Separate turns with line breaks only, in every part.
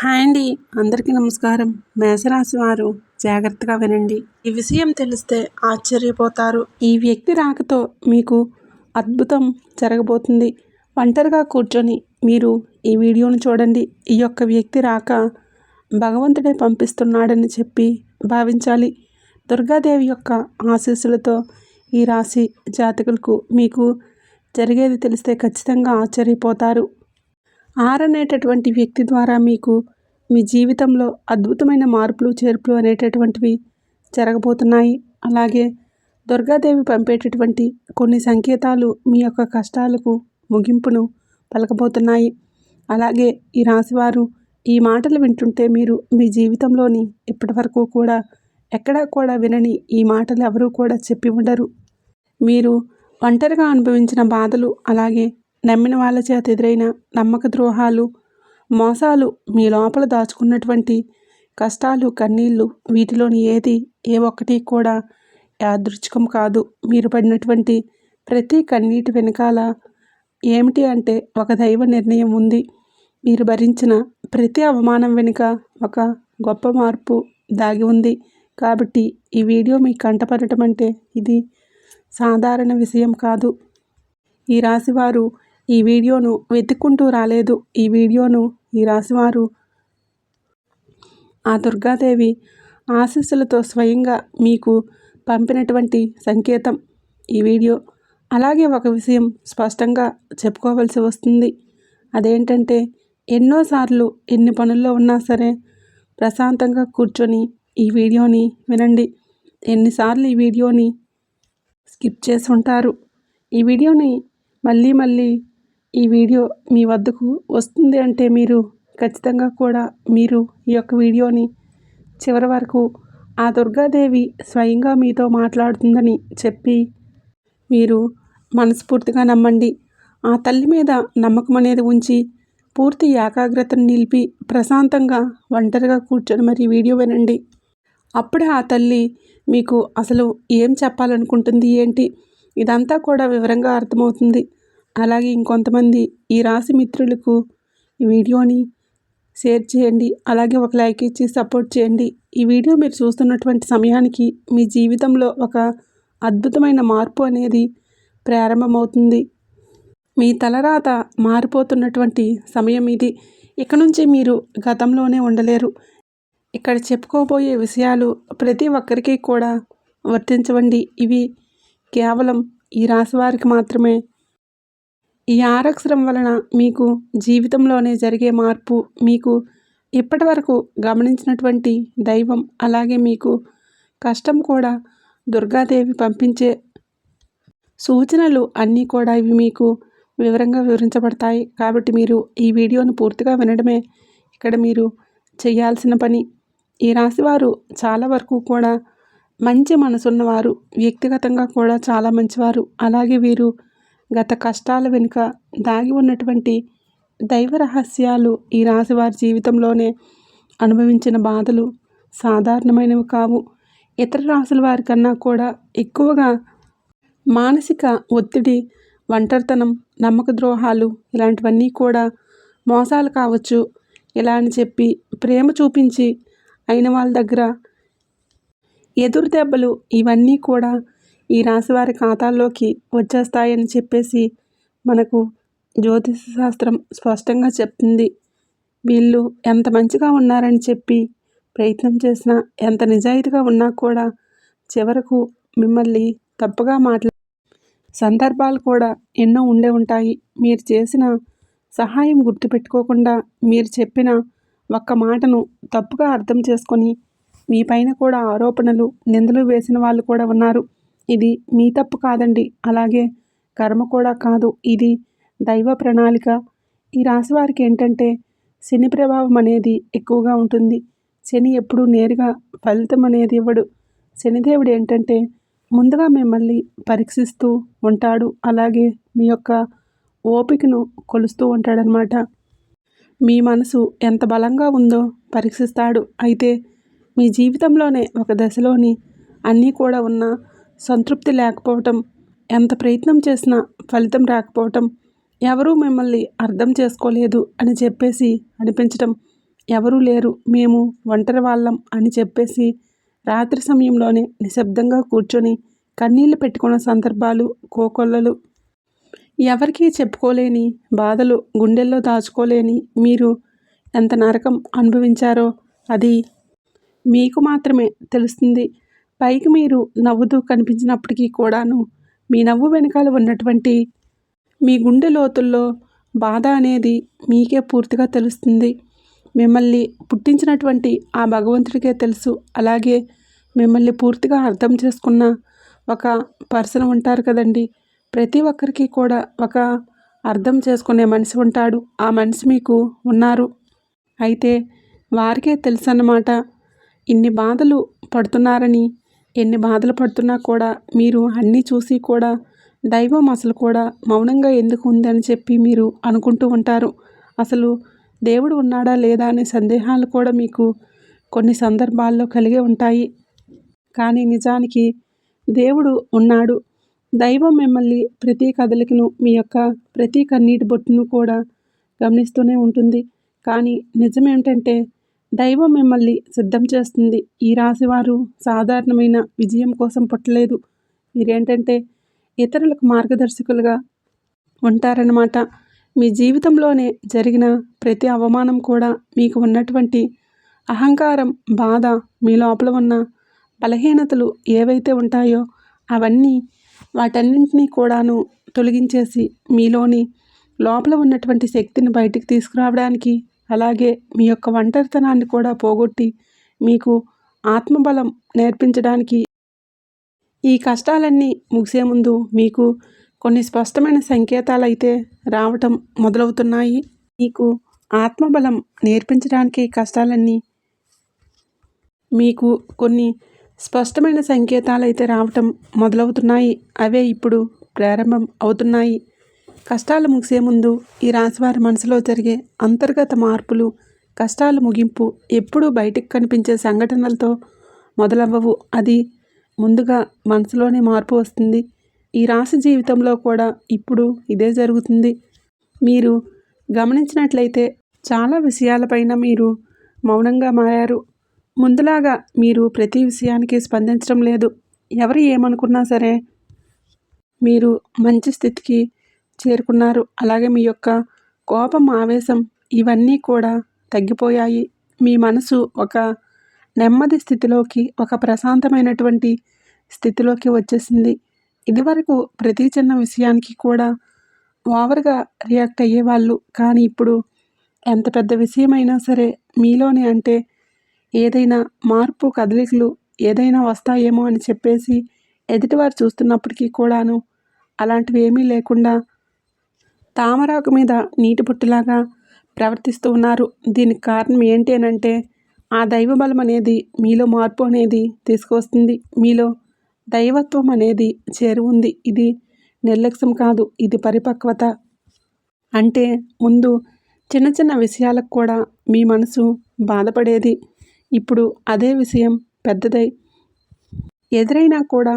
Hi అండి, అందరికీ నమస్కారం. మేషరాశి వారు జాగ్రత్తగా వినండి. ఈ విషయం తెలిస్తే ఆశ్చర్యపోతారు. ఈ వ్యక్తి రాకతో మీకు అద్భుతం జరగబోతుంది. ఒంటరిగా కూర్చొని మీరు ఈ వీడియోను చూడండి. ఈ యొక్క వ్యక్తి రాక భగవంతుడే పంపిస్తున్నాడని చెప్పి భావించాలి. దుర్గాదేవి యొక్క ఆశీస్సులతో ఈ రాశి జాతకులకు మీకు జరిగేది తెలిస్తే ఖచ్చితంగా ఆశ్చర్యపోతారు. అనేటటువంటి వ్యక్తి ద్వారా మీకు మీ జీవితంలో అద్భుతమైన మార్పులు చేర్పులు అనేటటువంటివి జరగబోతున్నాయి. అలాగే దుర్గాదేవి పంపేటటువంటి కొన్ని సంకేతాలు మీ యొక్క కష్టాలకు ముగింపును పలకబోతున్నాయి. అలాగే ఈ రాశివారు ఈ మాటలు వింటుంటే మీరు మీ జీవితంలోని ఇప్పటివరకు కూడా ఎక్కడా కూడా వినని ఈ మాటలు ఎవరూ కూడా చెప్పి ఉండరు. మీరు ఒంటరిగా అనుభవించిన బాధలు, అలాగే నమ్మిన వాళ్ళ చేత ఎదురైన నమ్మక ద్రోహాలు, మోసాలు, మీ లోపల దాచుకున్నటువంటి కష్టాలు, కన్నీళ్ళు, వీటిలోని ఏ ఒక్కటి కూడా యాదృచ్ఛికం కాదు. మీరు పడినటువంటి ప్రతి కన్నీటి వెనకాల ఏమిటి అంటే ఒక దైవ నిర్ణయం ఉంది. మీరు భరించిన ప్రతి అవమానం వెనుక ఒక గొప్ప మార్పు దాగి ఉంది. కాబట్టి ఈ వీడియో మీకు కంటపడటం అంటే ఇది సాధారణ విషయం కాదు. ఈ రాశివారు ఈ వీడియోను వెతుక్కుంటూ రాలేదు. ఈ వీడియోను ఈ రాశివారు ఆ దుర్గాదేవి ఆశీస్సులతో స్వయంగా మీకు పంపినటువంటి సంకేతం ఈ వీడియో. అలాగే ఒక విషయం స్పష్టంగా చెప్పుకోవలసి వస్తుంది. అదేంటంటే ఎన్నోసార్లు ఎన్ని పనుల్లో ఉన్నా సరే ప్రశాంతంగా కూర్చొని ఈ వీడియోని వినండి. ఎన్నిసార్లు ఈ వీడియోని స్కిప్ చేసి ఉంటారు. ఈ వీడియోని మళ్ళీ ఈ వీడియో మీ వద్దకు వస్తుంది అంటే మీరు ఖచ్చితంగా కూడా మీరు ఈ యొక్క వీడియోని చివరి వరకు ఆ దుర్గాదేవి స్వయంగా మీతో మాట్లాడుతుందని చెప్పి మీరు మనస్ఫూర్తిగా నమ్మండి. ఆ తల్లి మీద నమ్మకం అనేది ఉంచి పూర్తి ఏకాగ్రతను నిలిపి ప్రశాంతంగా ఒంటరిగా కూర్చొని మరి వీడియో వినండి. అప్పుడే ఆ తల్లి మీకు అసలు ఏం చెప్పాలనుకుంటుంది ఏంటి ఇదంతా కూడా వివరంగా అర్థమవుతుంది. అలాగే ఇంకొంతమంది ఈ రాశి మిత్రులకు ఈ వీడియోని షేర్ చేయండి. అలాగే ఒక లైక్ ఇచ్చి సపోర్ట్ చేయండి. ఈ వీడియో మీరు చూస్తున్నటువంటి సమయానికి మీ జీవితంలో ఒక అద్భుతమైన మార్పు అనేది ప్రారంభమవుతుంది. మీ తలరాత మారిపోతున్నటువంటి సమయం ఇది. ఇక నుంచి మీరు గతంలోనే ఉండలేరు. ఇక్కడ చెప్పుకోబోయే విషయాలు ప్రతి ఒక్కరికి కూడా వర్తించవండి. ఇవి కేవలం ఈ రాశి వారికి మాత్రమే. ఈ ఆరక్షరం వలన మీకు జీవితంలోనే జరిగే మార్పు, మీకు ఇప్పటి వరకు గమనించినటువంటి దైవం, అలాగే మీకు కష్టం కూడా దుర్గాదేవి పంపించే సూచనలు అన్నీ కూడా ఇవి మీకు వివరంగా వివరించబడతాయి. కాబట్టి మీరు ఈ వీడియోను పూర్తిగా వినడమే ఇక్కడ మీరు చేయాల్సిన పని. ఈ రాశివారు చాలా వరకు కూడా మంచి మనసున్నవారు, వ్యక్తిగతంగా కూడా చాలా మంచివారు. అలాగే వీరు గత కష్టాల వెనుక దాగి ఉన్నటువంటి దైవ రహస్యాలు, ఈ రాశివారి జీవితంలోనే అనుభవించిన బాధలు సాధారణమైనవి కావు. ఇతర రాశుల వారి కన్నా కూడా ఎక్కువగా మానసిక ఒత్తిడి, ఒంటరితనం, నమ్మక ద్రోహాలు ఇలాంటివన్నీ కూడా మోసాలు కావచ్చు. ఇలా అని చెప్పి ప్రేమ చూపించి అయిన వాళ్ళ దగ్గర ఎదురు దెబ్బలు ఇవన్నీ కూడా ఈ రాశివారి ఖాతాల్లోకి వచ్చేస్తాయని చెప్పేసి మనకు జ్యోతిష శాస్త్రం స్పష్టంగా చెప్తుంది. వీళ్ళు ఎంత మంచిగా ఉన్నారని చెప్పి ప్రయత్నం చేసినా, ఎంత నిజాయితీగా ఉన్నా కూడా చివరకు మిమ్మల్ని తప్పుగా సందర్భాలు కూడా ఎన్నో ఉండే ఉంటాయి. మీరు చేసిన సహాయం గుర్తుపెట్టుకోకుండా మీరు చెప్పిన ఒక్క మాటను తప్పుగా అర్థం చేసుకొని మీ పైన కూడా ఆరోపణలు, నిందలు వేసిన వాళ్ళు కూడా ఉన్నారు. ఇది మీ తప్పు కాదండి. అలాగే కర్మ కూడా కాదు. ఇది దైవ ప్రణాళిక. ఈ రాశి వారికి ఏంటంటే శని ప్రభావం అనేది ఎక్కువగా ఉంటుంది. శని ఎప్పుడూ నేరుగా ఫలితం అనేది ఇవ్వడు. శనిదేవుడు ఏంటంటే ముందుగా మిమ్మల్ని పరీక్షిస్తూ ఉంటాడు. అలాగే మీ యొక్క ఓపికను కొలుస్తూ ఉంటాడనమాట. మీ మనసు ఎంత బలంగా ఉందో పరీక్షిస్తాడు. అయితే మీ జీవితంలోనే ఒక దశలోని అన్నీ కూడా ఉన్న సంతృప్తి లేకపోవటం, ఎంత ప్రయత్నం చేసినా ఫలితం రాకపోవటం, ఎవరూ మిమ్మల్ని అర్థం చేసుకోలేదు అని చెప్పేసి అనిపించటం, ఎవరూ లేరు, మేము ఒంటరి వాళ్ళం అని చెప్పేసి రాత్రి సమయంలోనే నిశ్శబ్దంగా కూర్చొని కన్నీళ్లు పెట్టుకున్న సందర్భాలు కోకొల్లలు. ఎవరికీ చెప్పుకోలేని బాధలు గుండెల్లో దాచుకోలేని మీరు ఎంత నరకం అనుభవించారో అది మీకు మాత్రమే తెలుస్తుంది. పైకి మీరు నవ్వుతూ కనిపించినప్పటికీ కూడాను మీ నవ్వు వెనకాల ఉన్నటువంటి మీ గుండె లోతుల్లో బాధ అనేది మీకే పూర్తిగా తెలుస్తుంది. మిమ్మల్ని పుట్టించినటువంటి ఆ భగవంతుడికే తెలుసు. అలాగే మిమ్మల్ని పూర్తిగా అర్థం చేసుకున్న ఒక పర్సన్ ఉంటారు కదండి. ప్రతి ఒక్కరికి కూడా ఒక అర్థం చేసుకునే మనిషి ఉంటాడు. ఆ మనిషి మీకు ఉన్నారు. అయితే వారికే తెలుసు అన్నమాట ఇన్ని బాధలు పడుతున్నారని. ఎన్ని బాధలు పడుతున్నా కూడా మీరు అన్నీ చూసి కూడా దైవం అసలు కూడా మౌనంగా ఎందుకు ఉంది అని చెప్పి మీరు అనుకుంటూ ఉంటారు. అసలు దేవుడు ఉన్నాడా లేదా అనే సందేహాలు కూడా మీకు కొన్ని సందర్భాల్లో కలిగే ఉంటాయి. కానీ నిజానికి దేవుడు ఉన్నాడు. దైవం మిమ్మల్ని ప్రతి కదలికను మీ యొక్క ప్రతి కన్నీటి బొట్టును కూడా గమనిస్తూనే ఉంటుంది. కానీ నిజమేంటంటే దైవం మిమ్మల్ని సిద్ధం చేస్తుంది. ఈ రాశివారు సాధారణమైన విజయం కోసం పుట్టలేదు. మీరేంటంటే ఇతరులకు మార్గదర్శకులుగా ఉంటారన్నమాట. మీ జీవితంలోనే జరిగిన ప్రతి అవమానం కూడా మీకు ఉన్నటువంటి అహంకారం, బాధ, మీ లోపల ఉన్న బలహీనతలు ఏవైతే ఉంటాయో అవన్నీ వాటన్నింటినీ కూడాను తొలగించేసి మీలోని లోపల ఉన్నటువంటి శక్తిని బయటికి తీసుకురావడానికి, అలాగే మీ యొక్క ఒంటరితనాన్ని కూడా పోగొట్టి మీకు ఆత్మబలం నేర్పించడానికి ఈ కష్టాలన్నీ ముగిసే ముందు మీకు కొన్ని స్పష్టమైన సంకేతాలు అయితే రావటం మొదలవుతున్నాయి. మీకు ఆత్మబలం నేర్పించడానికి కష్టాలన్నీ మీకు కొన్ని స్పష్టమైన సంకేతాలు అయితే రావటం మొదలవుతున్నాయి. అవే ఇప్పుడు ప్రారంభం అవుతున్నాయి. కష్టాలు ముగిసే ముందు ఈ రాశివారి మనసులో జరిగే అంతర్గత మార్పులు, కష్టాల ముగింపు ఎప్పుడూ బయటికి కనిపించే సంఘటనలతో మొదలవ్వవు. అది ముందుగా మనసులోనే మార్పు వస్తుంది. ఈ రాశి జీవితంలో కూడా ఇప్పుడు ఇదే జరుగుతుంది. మీరు గమనించినట్లయితే చాలా విషయాలపైన మీరు మౌనంగా మారారు. ముందులాగా మీరు ప్రతి విషయానికి స్పందించడం లేదు. ఎవరు ఏమనుకున్నా సరే మీరు మంచి స్థితికి చేరుకున్నారు. అలాగే మీ యొక్క కోపం, ఆవేశం ఇవన్నీ కూడా తగ్గిపోయాయి. మీ మనసు ఒక నెమ్మది స్థితిలోకి, ఒక ప్రశాంతమైనటువంటి స్థితిలోకి వచ్చేసింది. ఇదివరకు ప్రతి చిన్న విషయానికి కూడా ఓవర్గా రియాక్ట్ అయ్యేవాళ్ళు. కానీ ఇప్పుడు ఎంత పెద్ద విషయమైనా సరే మీలోనే అంటే ఏదైనా మార్పు, కదలికలు ఏదైనా వస్తాయేమో అని చెప్పేసి ఎదుటివారు చూస్తున్నప్పటికీ కూడాను అలాంటివి ఏమీ లేకుండా తామరాకు మీద నీటి బొట్టులాగా ప్రవర్తిస్తూ ఉన్నారు. దీనికి కారణం ఏంటి అని అంటే ఆ దైవ బలం అనేది మీలో మార్పు అనేది తీసుకొస్తుంది. మీలో దైవత్వం అనేది చేరువుంది. ఇది నిర్లక్ష్యం కాదు, ఇది పరిపక్వత. అంటే ముందు చిన్న చిన్న విషయాలకు కూడా మీ మనసు బాధపడేది. ఇప్పుడు అదే విషయం పెద్దదై ఎదురైనా కూడా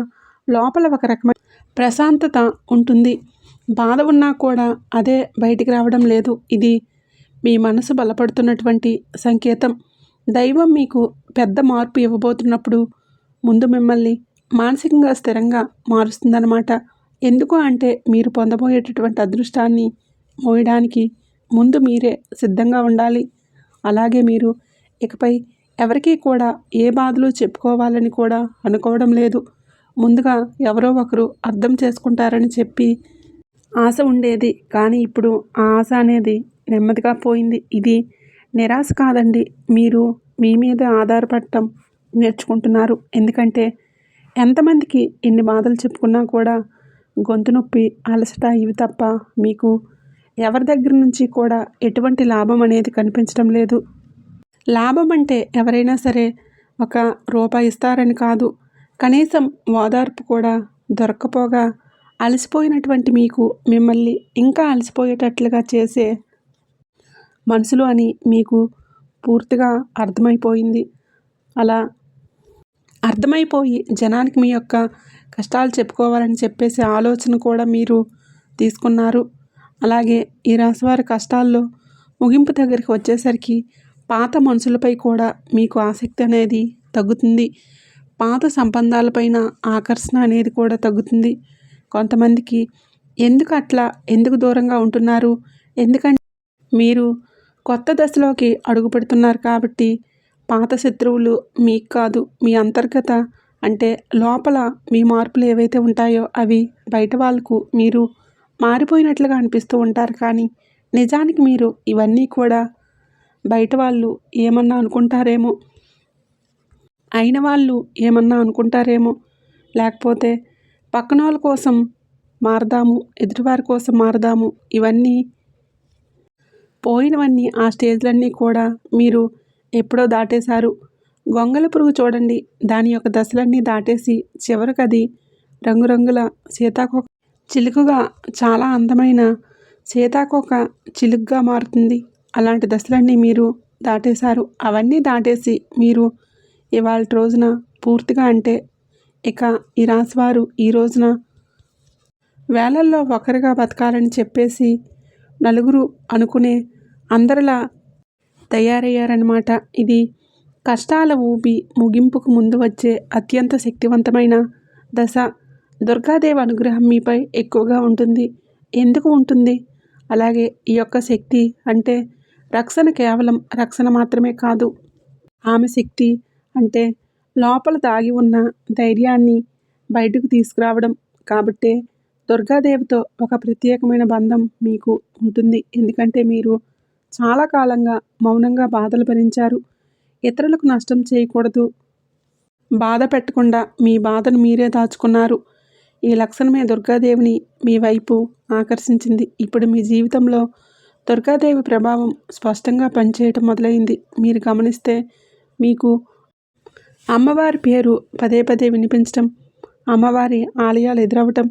లోపల ఒక రకమైన ప్రశాంతత ఉంటుంది. బాధ ఉన్నా కూడా అదే బయటికి రావడం లేదు. ఇది మీ మనసు బలపడుతున్నటువంటి సంకేతం. దైవం మీకు పెద్ద మార్పు ఇవ్వబోతున్నప్పుడు ముందు మిమ్మల్ని మానసికంగా స్థిరంగా మారుస్తుందన్నమాట. ఎందుకు అంటే మీరు పొందబోయేటటువంటి అదృష్టాన్ని మోయడానికి ముందు మీరే సిద్ధంగా ఉండాలి. అలాగే మీరు ఇకపై ఎవరికీ కూడా ఏ బాధలు చెప్పుకోవాలని కూడా అనుకోవడం లేదు. ముందుగా ఎవరో ఒకరు అర్థం చేసుకుంటారని చెప్పి ఆశ ఉండేది. కానీ ఇప్పుడు ఆ ఆశ అనేది నెమ్మదిగా పోయింది. ఇది నిరాశ కాదండి. మీరు మీ మీద ఆధారపడటం నేర్చుకుంటున్నారు. ఎందుకంటే ఎంతమందికి ఎన్ని బాధలు చెప్పుకున్నా కూడా గొంతు నొప్పి, అలసట ఇవి తప్ప మీకు ఎవరి దగ్గర నుంచి కూడా ఎటువంటి లాభం అనేది కనిపించడం లేదు. లాభం అంటే ఎవరైనా సరే ఒక రూపాయి ఇస్తారని కాదు, కనీసం ఓదార్పు కూడా దొరక్కపోగా అలసిపోయినటువంటి మీకు మిమ్మల్ని ఇంకా అలసిపోయేటట్లుగా చేసే మనుషులు అని మీకు పూర్తిగా అర్థమైపోయింది. అలా అర్థమైపోయి జనానికి మీ యొక్క కష్టాలు చెప్పుకోవాలని చెప్పేసి ఆలోచన కూడా మీరు తీసుకున్నారు. అలాగే ఈ రాశివారి కష్టాల్లో ముగింపు దగ్గరికి వచ్చేసరికి పాత మనుషులపై కూడా మీకు ఆసక్తి అనేది తగ్గుతుంది. పాత సంబంధాలపైన ఆకర్షణ అనేది కూడా తగ్గుతుంది. కొంతమందికి ఎందుకు దూరంగా ఉంటున్నారు? ఎందుకంటే మీరు కొత్త దశలోకి అడుగుపెడుతున్నారు కాబట్టి పాత శత్రువులు మీకు కాదు, మీ అంతర్గత అంటే లోపల మీ మార్పులు ఏవైతే ఉంటాయో అవి బయట వాళ్ళకు మీరు మారిపోయినట్లుగా అనిపిస్తూ ఉంటారు. కానీ నిజానికి మీరు ఇవన్నీ కూడా బయట వాళ్ళు ఏమన్నా అనుకుంటారేమో, అయిన వాళ్ళు ఏమన్నా అనుకుంటారేమో, లేకపోతే పక్కనోళ్ళ కోసం మారదాము, ఎదుటివారి కోసం మారదాము, ఇవన్నీ పోయినవన్నీ ఆ స్టేజ్లన్నీ కూడా మీరు ఎప్పుడో దాటేశారు. గొంగళ పురుగు చూడండి, దాని యొక్క దశలన్నీ దాటేసి చివరికి అది రంగురంగుల సీతాకోక చిలుకగా చాలా అందమైన సీతాకోక చిలుకగా మారుతుంది. అలాంటి దశలన్నీ మీరు దాటేశారు. అవన్నీ దాటేసి మీరు ఇవాళ రోజున పూర్తిగా అంటే ఇక ఈ రాశివారు ఈ రోజున వేలల్లో ఒకరిగా బతకాలని చెప్పేసి నలుగురు అనుకునే అందరిలా తయారయ్యారన్నమాట. ఇది కష్టాల ఊబి ముగింపుకు ముందు వచ్చే అత్యంత శక్తివంతమైన దశ. దుర్గాదేవి అనుగ్రహం మీపై ఎక్కువగా ఉంటుంది. ఎందుకు ఉంటుంది? అలాగే ఈ యొక్క శక్తి అంటే రక్షణ కేవలం రక్షణ మాత్రమే కాదు. ఆమె శక్తి అంటే లోపల దాగి ఉన్న ధైర్యాన్ని బయటకు తీసుకురావడం. కాబట్టే దుర్గాదేవితో ఒక ప్రత్యేకమైన బంధం మీకు ఉంటుంది. ఎందుకంటే మీరు చాలా కాలంగా మౌనంగా బాధలు భరించారు. ఇతరులకు నష్టం చేయకూడదు, బాధ పెట్టకుండా మీ బాధను మీరే దాచుకున్నారు. ఈ లక్షణమే దుర్గాదేవిని మీ వైపు ఆకర్షించింది. ఇప్పుడు మీ జీవితంలో దుర్గాదేవి ప్రభావం స్పష్టంగా పనిచేయటం మొదలైంది. మీరు గమనిస్తే మీకు అమ్మవారి పేరు పదే పదే వినిపించటం, అమ్మవారి ఆలయాలు ఎదురవ్వటం,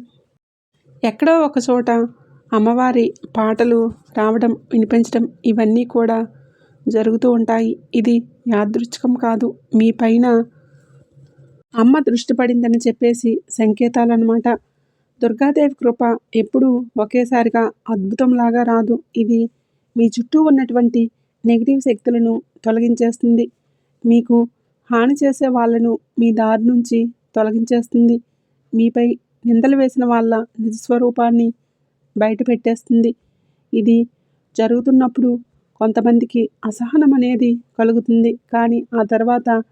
ఎక్కడో ఒక చోట అమ్మవారి పాటలు రావడం వినిపించడం, ఇవన్నీ కూడా జరుగుతూ ఉంటాయి. ఇది యాదృచ్ఛికం కాదు, మీ పైన అమ్మ దృష్టి పడిందని చెప్పేసి సంకేతాలన్నమాట. దుర్గాదేవి కృప ఎప్పుడూ ఒకేసారిగా అద్భుతంలాగా రాదు. ఇది మీ చుట్టూ ఉన్నటువంటి నెగిటివ్ శక్తులను తొలగించేస్తుంది. మీకు హాని చేసే వాళ్ళను మీ దారి నుంచి తొలగించేస్తుంది. మీపై నిందలు వేసిన వాళ్ళ నిజస్వరూపాన్ని బయట పెట్టేస్తుంది. ఇది జరుగుతున్నప్పుడు కొంతమందికి అసహనం అనేది కలుగుతుంది. కానీ ఆ తర్వాత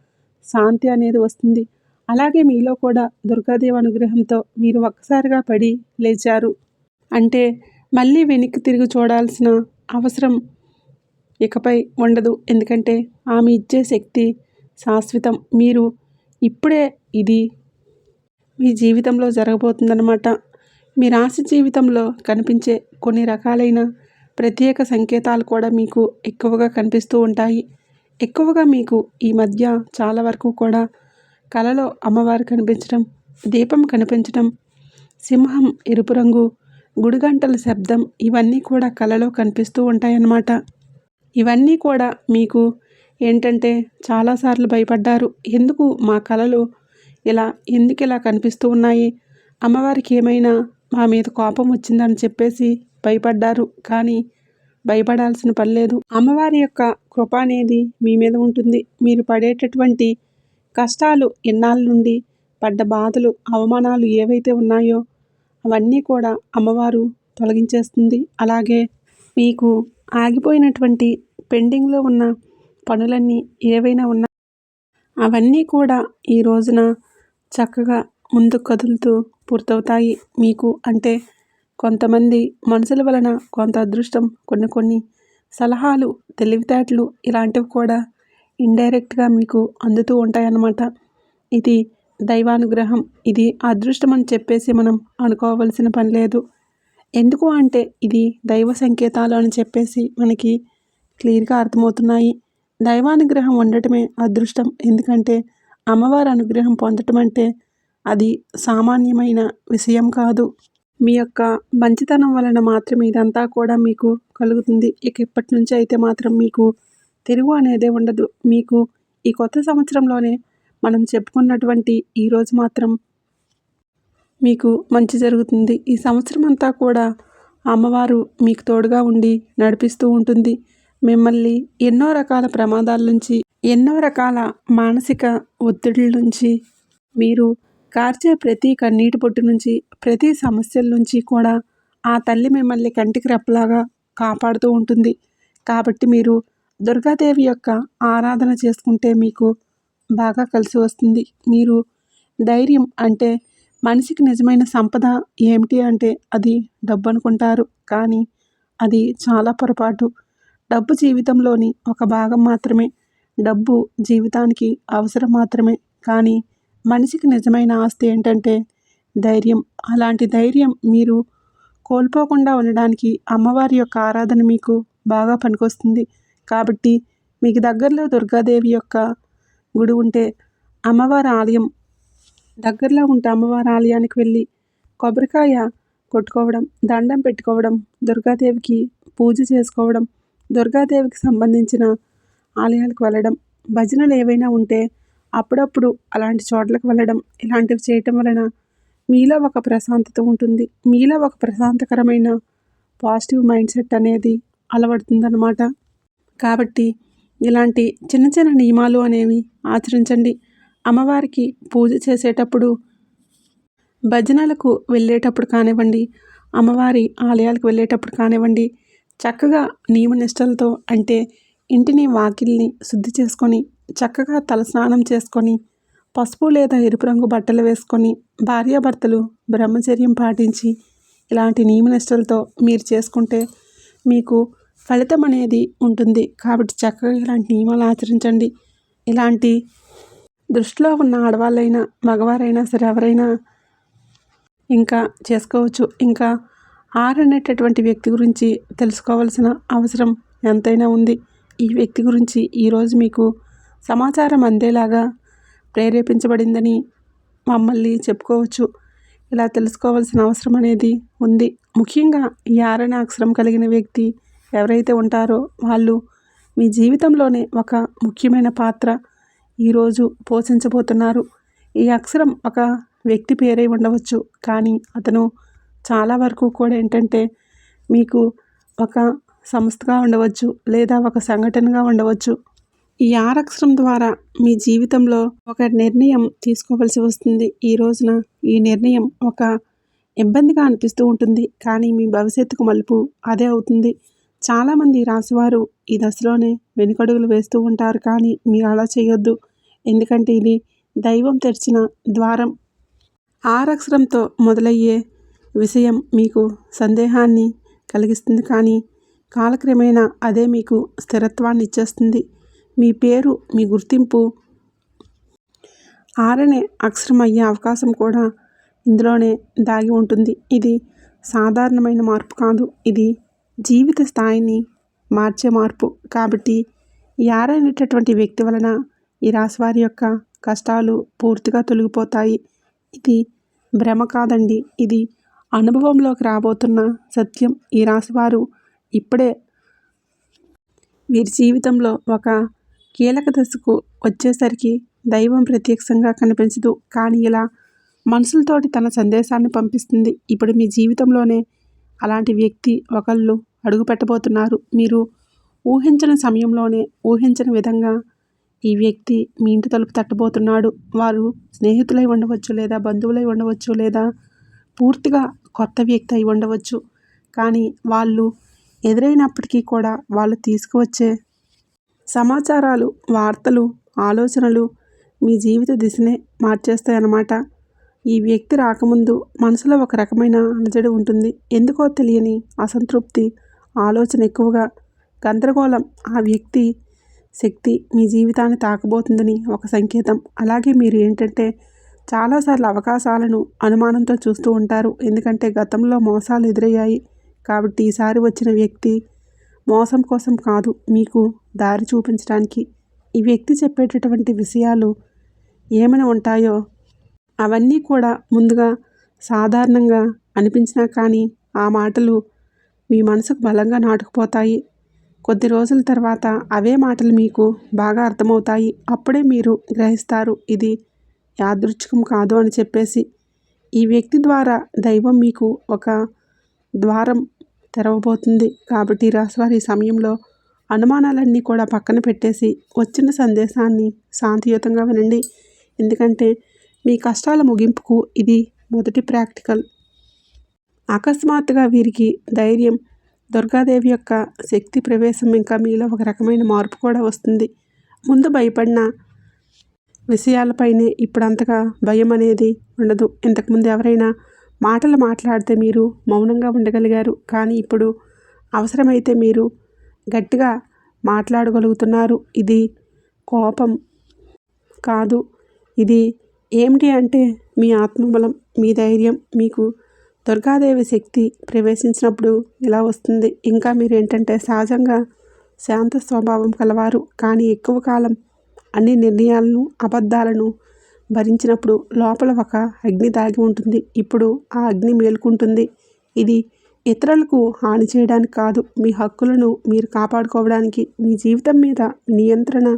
శాంతి అనేది వస్తుంది. అలాగే మీలో కూడా దుర్గాదేవి అనుగ్రహంతో మీరు ఒక్కసారిగా పడి లేచారు అంటే మళ్ళీ వెనక్కి తిరిగి చూడాల్సిన అవసరం ఇకపై ఉండదు. ఎందుకంటే ఆమె ఇచ్చే శక్తి శాశ్వతం. మీరు ఇప్పుడే ఇది మీ జీవితంలో జరగబోతుందన్నమాట. మీ రాశి జీవితంలో కనిపించే కొన్ని రకాలైన ప్రత్యేక సంకేతాలు కూడా మీకు ఎక్కువగా కనిపిస్తూ ఉంటాయి. ఎక్కువగా మీకు ఈ మధ్య చాలా వరకు కూడా కలలో అమ్మవారు కనిపించడం, దీపం కనిపించడం, సింహం ఎరుపు రంగు, గుడిగంటల శబ్దం, ఇవన్నీ కూడా కలలో కనిపిస్తూ ఉంటాయన్నమాట. ఇవన్నీ కూడా మీకు ఏంటంటే చాలాసార్లు భయపడ్డారు. ఎందుకు మా కలలు ఎందుకు ఇలా కనిపిస్తూ ఉన్నాయి? అమ్మవారికి ఏమైనా మా మీద కోపం వచ్చిందని చెప్పేసి భయపడ్డారు. కానీ భయపడాల్సిన పని లేదు. అమ్మవారి యొక్క కృప అనేది మీ మీద ఉంటుంది. మీరు పడేటటువంటి కష్టాలు, ఇన్నాళ్ళ నుండి పడ్డ బాధలు, అవమానాలు ఏవైతే ఉన్నాయో అవన్నీ కూడా అమ్మవారు తొలగించేస్తుంది. అలాగే మీకు ఆగిపోయినటువంటి పెండింగ్లో ఉన్న పనులన్నీ ఏవైనా ఉన్నా అవన్నీ కూడా ఈ రోజున చక్కగా ముందుకు కదులుతూ పూర్తవుతాయి. మీకు అంటే కొంతమంది మనుషుల వలన కొంత అదృష్టం, కొన్ని సలహాలు, తెలివితేటలు ఇలాంటివి కూడా ఇండైరెక్ట్గా మీకు అందుతూ ఉంటాయన్నమాట. ఇది దైవానుగ్రహం. ఇది అదృష్టం అని చెప్పేసి మనం అనుకోవాల్సిన పని లేదు. ఎందుకు అంటే ఇది దైవ సంకేతాలు అని చెప్పేసి మనకి క్లియర్గా అర్థమవుతున్నాయి. దైవానుగ్రహం ఉండటమే అదృష్టం. ఎందుకంటే అమ్మవారి అనుగ్రహం పొందటం అంటే అది సామాన్యమైన విషయం కాదు. మీ యొక్క మంచితనం వలన మాత్రమే ఇదంతా కూడా మీకు కలుగుతుంది. ఇక ఇప్పటి నుంచి అయితే మాత్రం మీకు తిరుగు అనేదే ఉండదు. మీకు ఈ కొత్త సంవత్సరంలోనే మనం చెప్పుకున్నటువంటి ఈరోజు మాత్రం మీకు మంచి జరుగుతుంది. ఈ సంవత్సరం అంతా కూడా అమ్మవారు మీకు తోడుగా ఉండి నడిపిస్తూ ఉంటుంది. మిమ్మల్ని ఎన్నో రకాల ప్రమాదాల నుంచి, ఎన్నో రకాల మానసిక ఒత్తిడుల నుంచి, మీరు కార్చే ప్రతి కన్నీటి పొట్టు నుంచి, ప్రతి సమస్యల నుంచి కూడా ఆ తల్లి మిమ్మల్ని కంటికి రెప్పలాగా కాపాడుతూ ఉంటుంది. కాబట్టి మీరు దుర్గాదేవి యొక్క ఆరాధన చేసుకుంటే మీకు బాగా కలిసి వస్తుంది. మీరు ధైర్యం అంటే మనిషికి నిజమైన సంపద ఏమిటి అంటే అది డబ్బు అనుకుంటారు. కానీ అది చాలా పొరపాటు. డబ్బు జీవితంలోని ఒక భాగం మాత్రమే. డబ్బు జీవితానికి అవసరం మాత్రమే. కానీ మనిషికి నిజమైన ఆస్తి ఏంటంటే ధైర్యం. అలాంటి ధైర్యం మీరు కోల్పోకుండా ఉండడానికి అమ్మవారి యొక్క ఆరాధన మీకు బాగా పనికొస్తుంది. కాబట్టి మీకు దగ్గరలో దుర్గాదేవి యొక్క గుడి ఉంటే అమ్మవారి ఆలయం దగ్గరలో ఉంటే అమ్మవారి ఆలయానికి వెళ్ళి కొబ్బరికాయ కొట్టుకోవడం, దండం పెట్టుకోవడం, దుర్గాదేవికి పూజ చేసుకోవడం, దుర్గాదేవికి సంబంధించిన ఆలయాలకు వెళ్ళడం, భజనలు ఏవైనా ఉంటే అప్పుడప్పుడు అలాంటి చోట్లకు వెళ్ళడం, ఇలాంటివి చేయటం వలన మీలో ఒక ప్రశాంతత ఉంటుంది. మీలో ఒక ప్రశాంతకరమైన పాజిటివ్ మైండ్ సెట్ అనేది అలవడుతుందన్నమాట. కాబట్టి ఇలాంటి చిన్న చిన్న నియమాలు అనేవి ఆచరించండి. అమ్మవారికి పూజ చేసేటప్పుడు, భజనలకు వెళ్ళేటప్పుడు కానివ్వండి, అమ్మవారి ఆలయాలకు వెళ్ళేటప్పుడు కానివ్వండి, చక్కగా నియమనిష్టలతో అంటే ఇంటిని వాకిల్ని శుద్ధి చేసుకొని, చక్కగా తలస్నానం చేసుకొని, పసుపు లేదా ఎరుపు రంగు బట్టలు వేసుకొని, భార్యాభర్తలు బ్రహ్మచర్యం పాటించి ఇలాంటి నియమనిష్టలతో మీరు చేసుకుంటే మీకు ఫలితం అనేది ఉంటుంది. కాబట్టి చక్కగా ఇలాంటి నియమాలు ఆచరించండి. ఇలాంటి దృష్టిలో ఉన్న ఆడవాళ్ళైనా మగవారైనా సరే ఎవరైనా ఇంకా చేసుకోవచ్చు. ఇంకా అనేటటువంటి వ్యక్తి గురించి తెలుసుకోవాల్సిన అవసరం ఎంతైనా ఉంది. ఈ వ్యక్తి గురించి ఈరోజు మీకు సమాచారం అందేలాగా ప్రేరేపించబడిందని మమ్మల్ని చెప్పుకోవచ్చు. ఇలా తెలుసుకోవాల్సిన అవసరం అనేది ఉంది. ముఖ్యంగా ఈ అనే అక్షరం కలిగిన వ్యక్తి ఎవరైతే ఉంటారో వాళ్ళు మీ జీవితంలోనే ఒక ముఖ్యమైన పాత్ర ఈరోజు పోషించబోతున్నారు. ఈ అక్షరం ఒక వ్యక్తి పేరై ఉండవచ్చు, కానీ అతను చాలా వరకు కూడా ఏంటంటే మీకు ఒక సంస్థగా ఉండవచ్చు లేదా ఒక సంఘటనగా ఉండవచ్చు. ఈ అక్షరం ద్వారా మీ జీవితంలో ఒక నిర్ణయం తీసుకోవాల్సి వస్తుంది. ఈ రోజున ఈ నిర్ణయం ఒక ఇబ్బందిగా అనిపిస్తూ ఉంటుంది, కానీ మీ భవిష్యత్తుకు మలుపు అదే అవుతుంది. చాలామంది రాశివారు ఈ దశలోనే వెనుకడుగులు వేస్తూ ఉంటారు, కానీ మీరు అలా చేయొద్దు. ఎందుకంటే ఇది దైవం తెరిచిన ద్వారం. అక్షరంతో మొదలయ్యే విషయం మీకు సందేహాన్ని కలిగిస్తుంది, కానీ కాలక్రమేణా అదే మీకు స్థిరత్వాన్ని ఇచ్చేస్తుంది. మీ పేరు, మీ గుర్తింపు అనే అక్షరం అయ్యే అవకాశం కూడా ఇందులోనే దాగి ఉంటుంది. ఇది సాధారణమైన మార్పు కాదు, ఇది జీవిత స్థాయిని మార్చే మార్పు. కాబట్టి ఈ అనేటటువంటి వ్యక్తి వలన ఈ రాశివారి యొక్క కష్టాలు పూర్తిగా తొలగిపోతాయి. ఇది భ్రమ కాదండి, ఇది అనుభవంలోకి రాబోతున్న సత్యం. ఈ రాశివారు ఇప్పుడే వీరి జీవితంలో ఒక కీలక దశకు వచ్చేసరికి దైవం ప్రత్యక్షంగా కనిపించదు, కానీ ఇలా మనసులతోటి తన సందేశాన్ని పంపిస్తుంది. ఇప్పుడు మీ జీవితంలోనే అలాంటి వ్యక్తి ఒకళ్ళు అడుగు పెట్టబోతున్నారు. మీరు ఊహించని సమయంలోనే, ఊహించని విధంగా ఈ వ్యక్తి మీ ఇంటి తలుపు తట్టబోతున్నాడు. వారు స్నేహితులై ఉండవచ్చు, లేదా బంధువులై ఉండవచ్చు, లేదా పూర్తిగా కొత్త వ్యక్తి అయి ఉండవచ్చు. కానీ వాళ్ళు ఎదురైనప్పటికీ కూడా వాళ్ళు తీసుకువచ్చే సమాచారాలు, వార్తలు, ఆలోచనలు మీ జీవిత దిశనే మార్చేస్తాయన్నమాట. ఈ వ్యక్తి రాకముందు మనసులో ఒక రకమైన అలజడి ఉంటుంది. ఎందుకో తెలియని అసంతృప్తి, ఆలోచన ఎక్కువగా, గందరగోళం. ఆ వ్యక్తి శక్తి మీ జీవితాన్ని తాకబోతుందని ఒక సంకేతం. అలాగే మీరు ఏంటంటే చాలాసార్లు అవకాశాలను అనుమానంతో చూస్తూ ఉంటారు. ఎందుకంటే గతంలో మోసాలు ఎదురయ్యాయి. కాబట్టి ఈసారి వచ్చిన వ్యక్తి మోసం కోసం కాదు, మీకు దారి చూపించడానికి. ఈ వ్యక్తి చెప్పేటటువంటి విషయాలు ఏమైనా ఉంటాయో అవన్నీ కూడా ముందుగా సాధారణంగా అనిపించినా కానీ ఆ మాటలు మీ మనసుకు బలంగా నాటుకుపోతాయి. కొద్ది రోజుల తర్వాత అవే మాటలు మీకు బాగా అర్థమవుతాయి. అప్పుడే మీరు గ్రహిస్తారు ఇది యాదృచ్ఛికం కాదు అని చెప్పేసి. ఈ వ్యక్తి ద్వారా దైవం మీకు ఒక ద్వారం తెరవబోతుంది. కాబట్టి రాశివారి సమయంలో అనుమానాలన్నీ కూడా పక్కన పెట్టేసి వచ్చిన సందేశాన్ని శాంతియుతంగా వినండి. ఎందుకంటే మీ కష్టాల ముగింపుకు ఇది మొదటి ప్రాక్టికల్. అకస్మాత్తుగా వీరికి ధైర్యం, దుర్గాదేవి యొక్క శక్తి ప్రవేశం, ఇంకా మీలో ఒక రకమైన మార్పు కూడా వస్తుంది. ముందు భయపడిన విషయాలపైనే ఇప్పుడు అంతగా భయం అనేది ఉండదు. ఇంతకుముందు ఎవరైనా మాటలు మాట్లాడితే మీరు మౌనంగా ఉండగలిగారు, కానీ ఇప్పుడు అవసరమైతే మీరు గట్టిగా మాట్లాడగలుగుతున్నారు. ఇది కోపం కాదు, ఇది ఏమిటి అంటే మీ ఆత్మబలం, మీ ధైర్యం. మీకు దుర్గాదేవి శక్తి ప్రవేశించినప్పుడు ఇలా వస్తుంది. ఇంకా మీరేంటంటే సహజంగా శాంత స్వభావం కలవారు, కానీ ఎక్కువ కాలం అన్ని నిర్ణయాలను, అబద్ధాలను భరించినప్పుడు లోపల ఒక అగ్ని దాగి ఉంటుంది. ఇప్పుడు ఆ అగ్ని మేలుకుంటుంది. ఇది ఇతరులకు హాని చేయడానికి కాదు, మీ హక్కులను మీరు కాపాడుకోవడానికి, మీ జీవితం మీద నియంత్రణ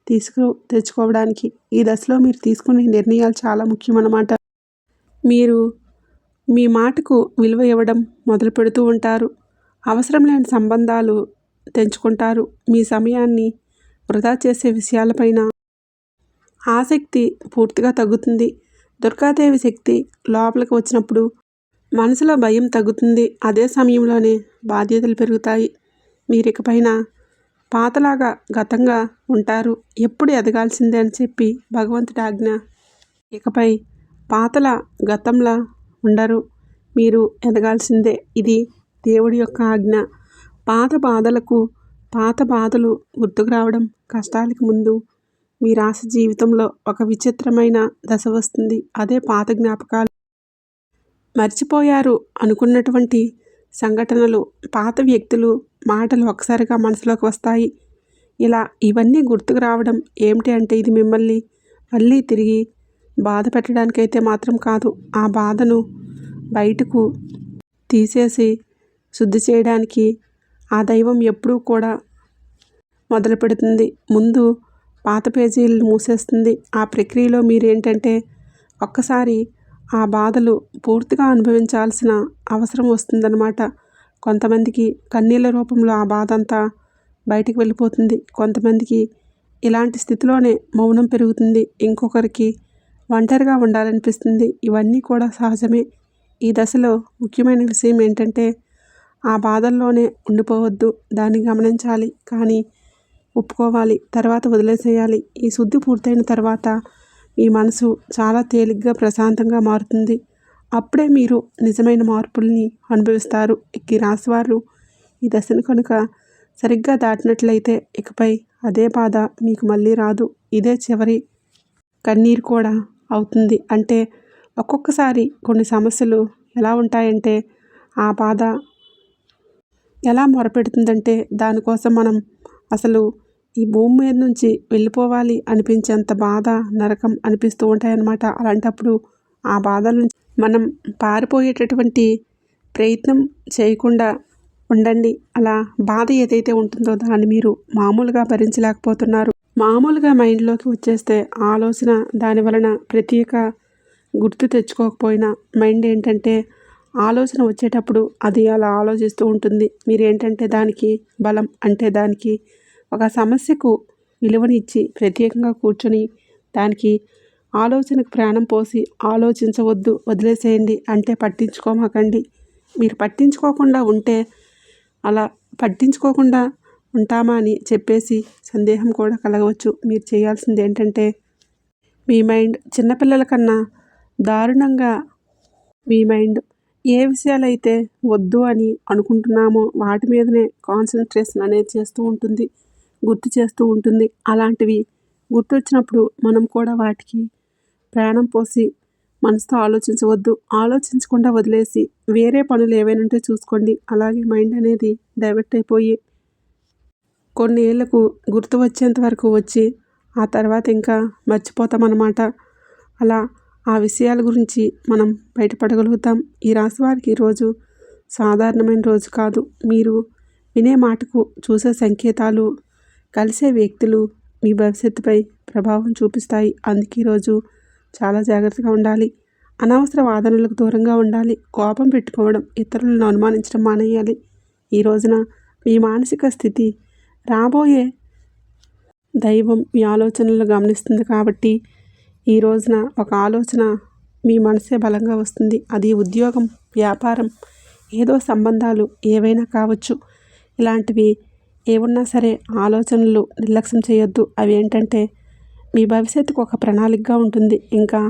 తెచ్చుకోవడానికి. ఈ దశలో మీరు తీసుకునే నిర్ణయాలు చాలా ముఖ్యమన్నమాట. మీరు మీ మాటకు విలువ ఇవ్వడం మొదలు పెడుతూ ఉంటారు. అవసరం లేని సంబంధాలు తెంచుకుంటారు. మీ సమయాన్ని వృధా చేసే విషయాలపైన ఆసక్తి పూర్తిగా తగ్గుతుంది. దుర్గాదేవి శక్తి లోపలికి వచ్చినప్పుడు మనసులో భయం తగ్గుతుంది. అదే సమయంలోనే బాధ్యతలు పెరుగుతాయి. మీరికపైన పాతలాగా గతంగా ఉంటారు. ఎప్పుడు ఎదగాల్సిందే అని చెప్పి భగవంతుడి ఆజ్ఞ. ఇకపై పాతల గతంలా ఉండరు, మీరు ఎదగాల్సిందే. ఇది దేవుడి యొక్క ఆజ్ఞ. పాత బాధలు గుర్తుకు రావడం, కష్టాలకి ముందు మీ రాశి జీవితంలో ఒక విచిత్రమైన దశ వస్తుంది. అదే పాత జ్ఞాపకాలు, మర్చిపోయారు అనుకున్నటువంటి సంఘటనలు, పాత వ్యక్తులు, మాటలు ఒక్కసారిగా మనసులోకి వస్తాయి. ఇలా ఇవన్నీ గుర్తుకు రావడం ఏమిటి అంటే ఇది మిమ్మల్ని మళ్ళీ తిరిగి బాధ పెట్టడానికైతే మాత్రం కాదు, ఆ బాధను బయటకు తీసేసి శుద్ధి చేయడానికి ఆ దైవం ఎప్పుడూ కూడా మొదలు పెడుతుంది. ముందు పాత పేజీలను మూసేస్తుంది. ఆ ప్రక్రియలో మీరేంటంటే ఒక్కసారి ఆ బాధలు పూర్తిగా అనుభవించాల్సిన అవసరం వస్తుందన్నమాట. కొంతమందికి కన్నీళ్ళ రూపంలో ఆ బాధ అంతా బయటికి వెళ్ళిపోతుంది. కొంతమందికి ఇలాంటి స్థితిలోనే మౌనం పెరుగుతుంది. ఇంకొకరికి ఒంటరిగా ఉండాలనిపిస్తుంది. ఇవన్నీ కూడా సహజమే. ఈ దశలో ముఖ్యమైన విషయం ఏంటంటే ఆ బాధల్లోనే ఉండిపోవద్దు, దాన్ని గమనించాలి, కానీ ఒప్పుకోవాలి, తర్వాత వదిలేసేయాలి. ఈ శుద్ధి పూర్తయిన తర్వాత మీ మనసు చాలా తేలిగ్గా, ప్రశాంతంగా మారుతుంది. అప్పుడే మీరు నిజమైన మార్పుల్ని అనుభవిస్తారు. ఈ రాశివారు ఈ దశను కనుక సరిగ్గా దాటినట్లయితే ఇకపై అదే బాధ మీకు మళ్ళీ రాదు. ఇదే చివరి కన్నీరు కూడా అవుతుంది. అంటే ఒక్కొక్కసారి కొన్ని సమస్యలు ఎలా ఉంటాయంటే ఆ బాధ ఎలా మొరపెడుతుందంటే దానికోసం మనం అసలు ఈ భూమి మీద నుంచి వెళ్ళిపోవాలి అనిపించేంత బాధ, నరకం అనిపిస్తూ ఉంటాయన్నమాట. అలాంటప్పుడు ఆ బాధల నుంచి మనం పారిపోయేటటువంటి ప్రయత్నం చేయకుండా ఉండండి. అలా బాధ ఏదైతే ఉంటుందో దాన్ని మీరు మామూలుగా భరించలేకపోతున్నారు, మామూలుగా మైండ్లోకి వచ్చేస్తే ఆలోచన దాని వలన ప్రత్యేక గుర్తు తెచ్చుకోకపోయినా మైండ్ ఏంటంటే ఆలోచన వచ్చేటప్పుడు అది అలా ఆలోచిస్తూ ఉంటుంది. మీరేంటంటే దానికి బలం అంటే దానికి ఒక సమస్యకు విలువనిచ్చి ప్రత్యేకంగా కూర్చొని దానికి ఆలోచనకు ప్రాణం పోసి ఆలోచించవద్దు, వదిలేసేయండి, అంటే పట్టించుకోమాకండి. మీరు పట్టించుకోకుండా ఉంటే అలా పట్టించుకోకుండా ఉంటామా అని చెప్పేసి సందేహం కూడా కలగవచ్చు. మీరు చేయాల్సింది ఏంటంటే మీ మైండ్ చిన్నపిల్లల కన్నా దారుణంగా మీ మైండ్ ఏ విషయాలైతే వద్దు అని అనుకుంటున్నామో వాటి మీదనే కాన్సన్ట్రేషన్ అనేది చేస్తూ ఉంటుంది, గుర్తు చేస్తూ ఉంటుంది. అలాంటివి గుర్తొచ్చినప్పుడు మనం కూడా వాటికి ప్రాణం పోసి మనసుతో ఆలోచించవద్దు, ఆలోచించకుండా వదిలేసి వేరే పనులు ఏవైనా ఉంటే చూసుకోండి. అలాగే మైండ్ అనేది డైవర్ట్ అయిపోయి కొన్ని ఏళ్లకు గుర్తు వచ్చేంత వరకు వచ్చి ఆ తర్వాత ఇంకా మర్చిపోతామన్నమాట. అలా ఆ విషయాల గురించి మనం బయటపడగలుగుతాం. ఈ రాశి వారికి ఈరోజు సాధారణమైన రోజు కాదు. మీరు వినే మాటకు, చూసే సంకేతాలు, కలిసే వ్యక్తులు మీ భవిష్యత్తుపై ప్రభావం చూపిస్తాయి. అందుకే ఈరోజు చాలా జాగ్రత్తగా ఉండాలి. అనవసర వాదనలకు దూరంగా ఉండాలి. కోపం పెట్టుకోవడం, ఇతరులను అనుమానించడం మానేయాలి. ఈ రోజున మీ మానసిక స్థితి రాబోయే దైవం మీ ఆలోచనలు గమనిస్తుంది కాబట్టి ఈ రోజున ఒక ఆలోచన మీ మనసే బలంగా వస్తుంది. అది ఉద్యోగం, వ్యాపారం, ఏదో సంబంధాలు ఏవైనా కావచ్చు. ఇలాంటివి ఏమున్నా సరే ఆలోచనలు నిర్లక్ష్యం చేయొద్దు. అవి ఏంటంటే మీ భవిష్యత్తుకు ఒక ప్రణాళికగా ఉంటుంది. ఇంకా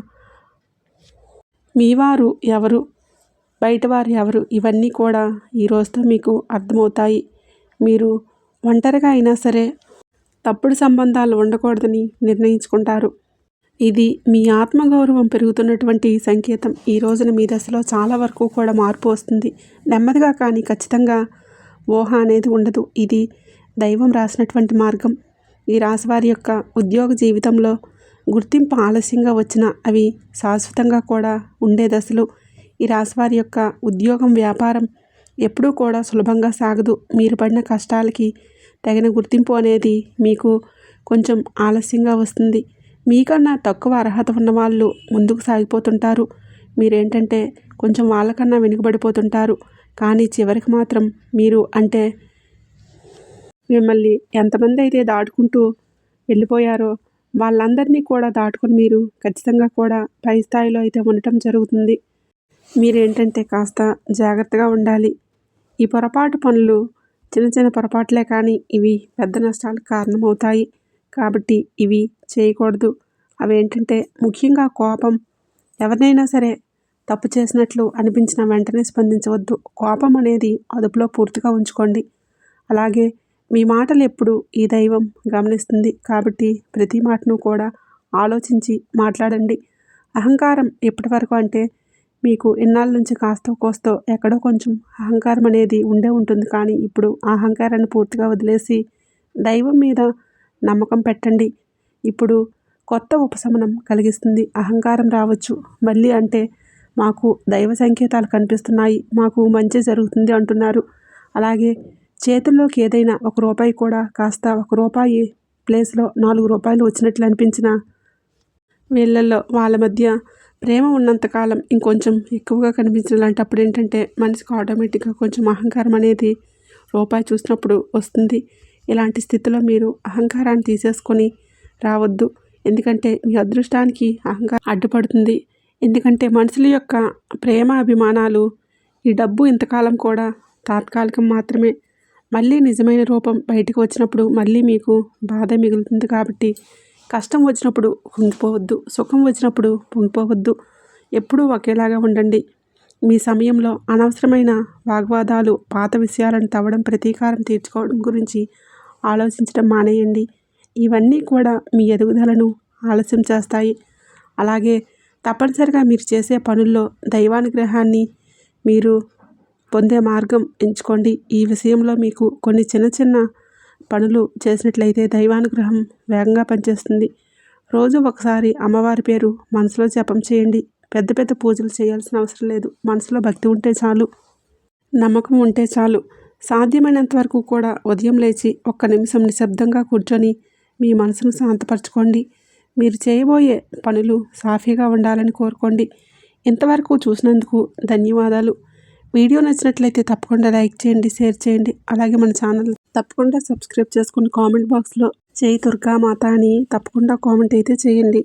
మీ వారు ఎవరు, బయటవారు ఎవరు, ఇవన్నీ కూడా ఈ రోజుతో మీకు అర్థమవుతాయి. మీరు ఒంటరిగా అయినా సరే తప్పుడు సంబంధాలు ఉండకూడదని నిర్ణయించుకుంటారు. ఇది మీ ఆత్మగౌరవం పెరుగుతున్నటువంటి సంకేతం. ఈ రోజున మీ దశలో చాలా వరకు కూడా మార్పు వస్తుంది. నెమ్మదిగా కానీ ఖచ్చితంగా ఊహ అనేది ఉండదు. ఇది దైవం రాసినటువంటి మార్గం. ఈ రాశివారి యొక్క ఉద్యోగ జీవితంలో గుర్తింపు ఆలస్యంగా వచ్చినా అవి శాశ్వతంగా కూడా ఉండే దశలు. ఈ రాశివారి యొక్క ఉద్యోగం, వ్యాపారం ఎప్పుడూ కూడా సులభంగా సాగదు. మీరు పడిన కష్టాలకి తగిన గుర్తింపు అనేది మీకు కొంచెం ఆలస్యంగా వస్తుంది. మీకన్నా తక్కువ అర్హత ఉన్నవాళ్ళు ముందుకు సాగిపోతుంటారు. మీరేంటంటే కొంచెం వాళ్ళకన్నా వెనుకబడిపోతుంటారు. కానీ చివరికి మాత్రం మీరు అంటే మిమ్మల్ని ఎంతమంది అయితే దాటుకుంటూ వెళ్ళిపోయారో వాళ్ళందరినీ కూడా దాటుకొని మీరు ఖచ్చితంగా కూడా పై స్థాయిలో అయితే ఉండటం జరుగుతుంది. మీరేంటంటే కాస్త జాగ్రత్తగా ఉండాలి. ఈ పొరపాటు పనులు చిన్న చిన్న పొరపాట్లే కానీ ఇవి పెద్ద నష్టాలకు కారణమవుతాయి. కాబట్టి ఇవి చేయకూడదు. అవేంటంటే ముఖ్యంగా కోపం. ఎవరినైనా సరే తప్పు చేసినట్లు అనిపించిన వెంటనే స్పందించవద్దు. కోపం అనేది అదుపులో పూర్తిగా ఉంచుకోండి. అలాగే మీ మాటలు ఎప్పుడు ఈ దైవం గమనిస్తుంది కాబట్టి ప్రతి మాటను కూడా ఆలోచించి మాట్లాడండి. అహంకారం ఎప్పటి వరకు అంటే మీకు ఇన్నాళ్ళ నుంచి కాస్తో కోస్తో ఎక్కడో కొంచెం అహంకారం అనేది ఉండే ఉంటుంది. కానీ ఇప్పుడు ఆ అహంకారాన్ని పూర్తిగా వదిలేసి దైవం మీద నమ్మకం పెట్టండి. ఇప్పుడు కొత్త ఉపశమనం కలిగిస్తుంది. అహంకారం రావచ్చు మళ్ళీ అంటే మాకు దైవ సంకేతాలు కనిపిస్తున్నాయి, మాకు మంచి జరుగుతుంది అంటున్నారు. అలాగే చేతుల్లోకి ఏదైనా ₹1 కూడా కాస్త ₹1 ప్లేస్లో ₹4 వచ్చినట్లు అనిపించిన వీళ్ళల్లో వాళ్ళ మధ్య ప్రేమ ఉన్నంతకాలం ఇంకొంచెం ఎక్కువగా కనిపించినలాంటప్పుడు ఏంటంటే మనిషికి ఆటోమేటిక్గా కొంచెం అహంకారం అనేది రూపాయి చూసినప్పుడు వస్తుంది. ఇలాంటి స్థితిలో మీరు అహంకారాన్ని తీసేసుకొని రావద్దు. ఎందుకంటే మీ అదృష్టానికి అహంకారం అడ్డుపడుతుంది. ఎందుకంటే మనుషుల యొక్క ప్రేమ, అభిమానాలు, ఈ డబ్బు ఇంతకాలం కూడా తాత్కాలికం మాత్రమే. మళ్ళీ నిజమైన రూపం బయటకు వచ్చినప్పుడు మళ్ళీ మీకు బాధ మిగులుతుంది. కాబట్టి కష్టం వచ్చినప్పుడు కుంగిపోవద్దు, సుఖం వచ్చినప్పుడు పొంగిపోవద్దు. ఎప్పుడూ ఒకేలాగా ఉండండి. మీ సమయంలో అనవసరమైన వాగ్వాదాలు, పాత విషయాలను తవ్వడం, ప్రతీకారం తీర్చుకోవడం గురించి ఆలోచించడం మానేయండి. ఇవన్నీ కూడా మీ ఎదుగుదలను ఆలస్యం చేస్తాయి. అలాగే తప్పనిసరిగా మీరు చేసే పనుల్లో దైవానుగ్రహాన్ని మీరు పొందే మార్గం ఎంచుకోండి. ఈ విషయంలో మీకు కొన్ని చిన్న చిన్న పనులు చేసినట్లయితే దైవానుగ్రహం వేగంగా పనిచేస్తుంది. రోజు ఒకసారి అమ్మవారి పేరు మనసులో జపం చేయండి. పెద్ద పెద్ద పూజలు చేయాల్సిన అవసరం లేదు. మనసులో భక్తి ఉంటే చాలు, నమ్మకం ఉంటే చాలు. సాధ్యమైనంత వరకు కూడా ఉదయం లేచి 1 నిమిషం నిశ్శబ్దంగా కూర్చొని మీ మనసును శాంతపరచుకోండి. మీరు చేయబోయే పనులు సాఫీగా ఉండాలని కోరుకోండి. ఇంతవరకు చూసినందుకు ధన్యవాదాలు. వీడియో నచ్చినట్లయితే తప్పకుండా లైక్ చేయండి, షేర్ చేయండి. అలాగే మన ఛానల్ తప్పకుండా సబ్స్క్రైబ్ చేసుకుని కామెంట్ బాక్స్లో జై దుర్గామాత అని తప్పకుండా కామెంట్ అయితే చేయండి.